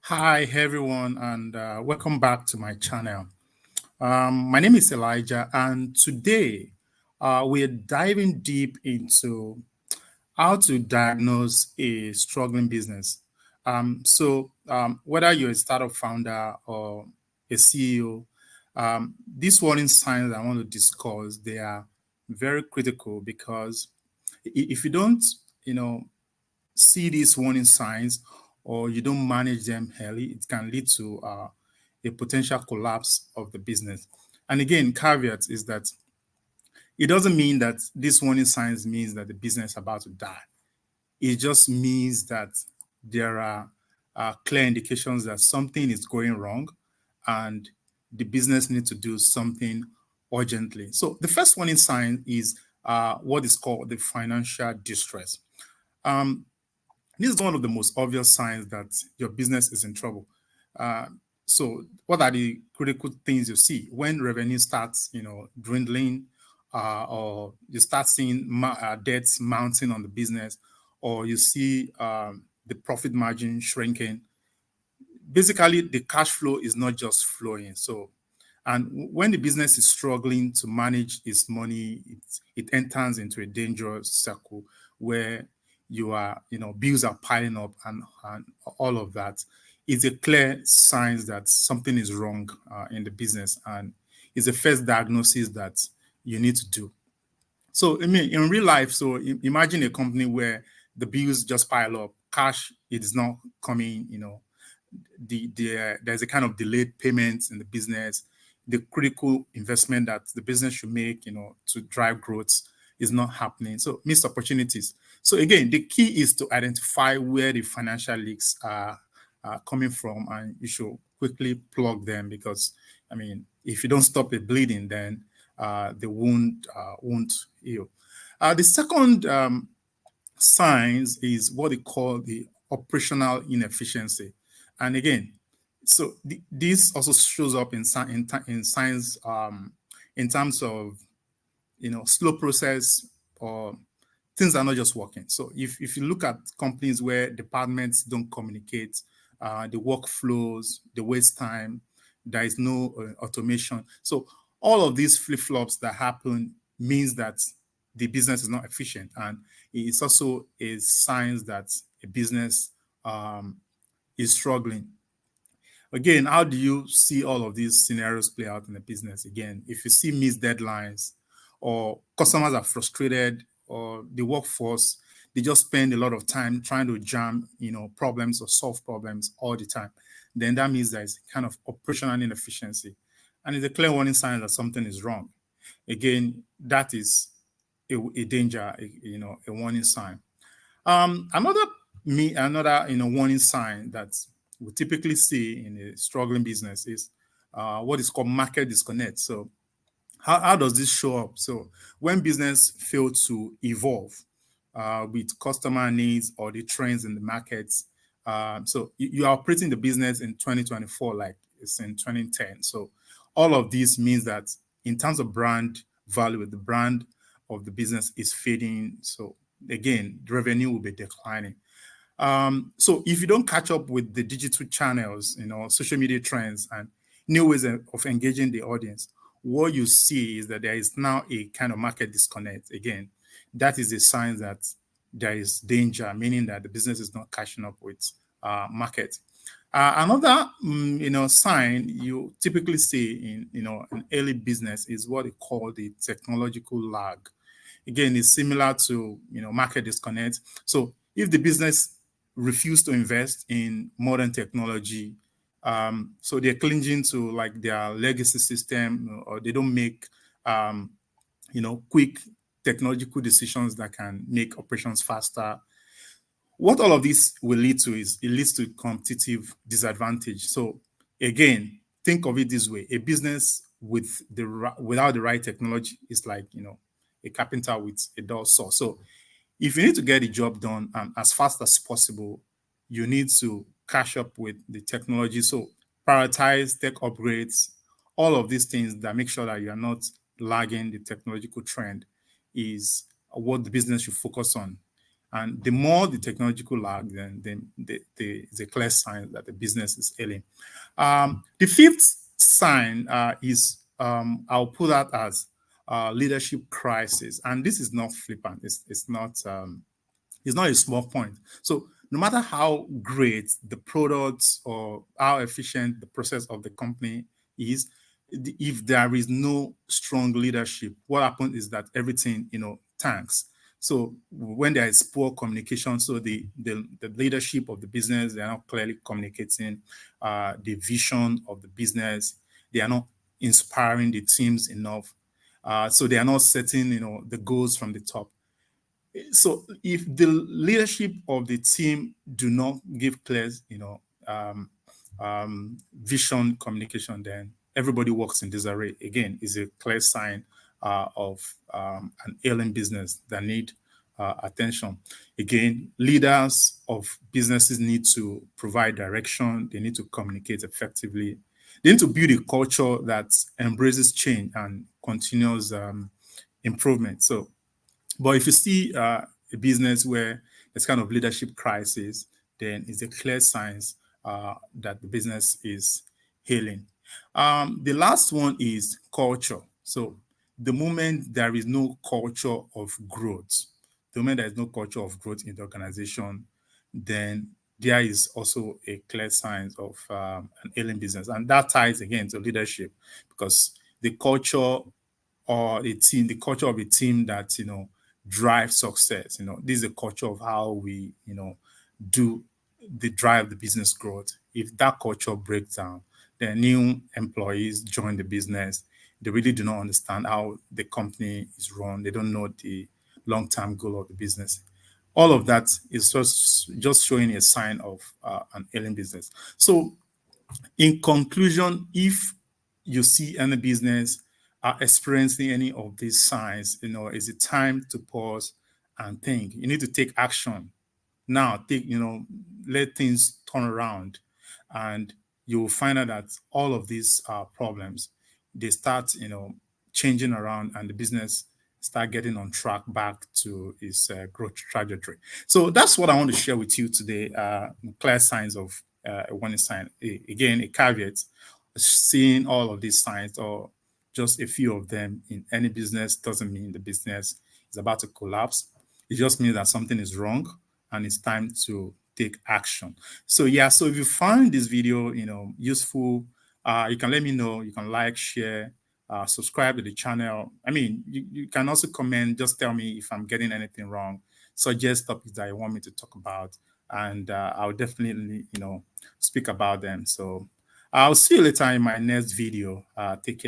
Hi, everyone, and welcome back to my channel. My name is Elijah, and today we're diving deep into how to diagnose a struggling business. Whether you're a startup founder or a CEO, these warning signs I want to discuss, they are very critical because if you don't, you know, see these warning signs or you don't manage them early, it can lead to a potential collapse of the business. And again, caveat is that it doesn't mean that this warning signs means that the business is about to die. It just means that there are clear indications that something is going wrong and the business needs to do something urgently. So the first warning sign is what is called the financial distress. Um, this is one of the most obvious signs that your business is in trouble. Uh, what are the critical things you see when revenue starts, dwindling, or you start seeing debts mounting on the business, or you see the profit margin shrinking? Basically, the cash flow is not just flowing. And when the business is struggling to manage its money, it enters into a dangerous circle where bills are piling up and all of that. It's a clear sign that something is wrong in the business, and it's the first diagnosis that you need to do. So, I mean, in real life, imagine a company where the bills just pile up, cash is not coming, there's a kind of delayed payments in the business. The critical investment that the business should make, to drive growth is not happening. So missed opportunities. So again, the key is to identify where the financial leaks are coming from, and you should quickly plug them because, I mean, if you don't stop the bleeding, then the wound won't heal. The second signs is what they call the operational inefficiency. And again, this also shows up in signs in terms of slow process or things are not just working. So if you look at companies where departments don't communicate, the workflows, the waste time, there is no automation. So all of these flip-flops that happen means that the business is not efficient, and it's also a sign that a business is struggling. Again, how do you see all of these scenarios play out in the business? Again, if you see missed deadlines, or customers are frustrated, or the workforce, they just spend a lot of time trying to jam, problems or solve problems all the time, then that means there's kind of operational inefficiency. And it's a clear warning sign that something is wrong. Again, that is a danger, a warning sign. Another warning sign that we typically see in a struggling business is what is called market disconnect. So how does this show up? So when business fail to evolve with customer needs or the trends in the markets, you are operating the business in 2024 like it's in 2010. So all of this means that in terms of brand value, the brand of the business is fading. So again, the revenue will be declining. So if you don't catch up with the digital channels, social media trends and new ways of engaging the audience, what you see is that there is now a kind of market disconnect. Again, that is a sign that there is danger, meaning that the business is not catching up with market. Another, sign you typically see in, an early business is what they call the technological lag. Again, it's similar to, market disconnect. So if the business refuse to invest in modern technology, so they're clinging to like their legacy system, or they don't make, quick technological decisions that can make operations faster. What all of this will lead to is it leads to competitive disadvantage. So again, think of it this way: a business without the right technology is like a carpenter with a dull saw. So if you need to get the job done as fast as possible, you need to catch up with the technology. So prioritize tech upgrades, all of these things that make sure that you are not lagging the technological trend is what the business should focus on. And the more the technological lag, then it's a clear sign that the business is ailing. The fifth sign is I'll put that as leadership crisis, and this is not flippant. It's not a small point. So no matter how great the products or how efficient the process of the company is, if there is no strong leadership, what happens is that everything, tanks. So when there is poor communication, so the leadership of the business, they are not clearly communicating the vision of the business. They are not inspiring the teams enough. So they are not setting, the goals from the top. So if the leadership of the team do not give clear, vision communication, then everybody works in disarray. Again, is a clear sign of an ailing business that need attention. Again, leaders of businesses need to provide direction. They need to communicate effectively. They need to build a culture that embraces change and continuous improvement. So but if you see a business where there's kind of leadership crisis, then it's a clear signs that the business is healing. The last one is culture. So the moment there is no culture of growth, the moment there is no culture of growth in the organization, then there is also a clear sign of an ailing business. And that ties again to leadership because the culture or a team, the culture of a team that drive success. This is a culture of how we do the drive the business growth. If that culture breaks down, then new employees join the business. They really do not understand how the company is run. They don't know the long-term goal of the business. All of that is just showing a sign of an ailing business. So in conclusion, if you see any business experiencing any of these signs, is it time to pause and think? You need to take action now. Let things turn around, and you will find out that all of these problems they start, changing around, and the business start getting on track back to its growth trajectory. So that's what I want to share with you today. Clear signs of a warning sign. Again, a caveat: seeing all of these signs or just a few of them in any business doesn't mean the business is about to collapse. It just means that something is wrong and it's time to take action. So yeah, so if you find this video, useful, you can let me know. You can like, share, subscribe to the channel. I mean, you can also comment, just tell me if I'm getting anything wrong, suggest topics that you want me to talk about, and I'll definitely, speak about them. So I'll see you later in my next video. Take care.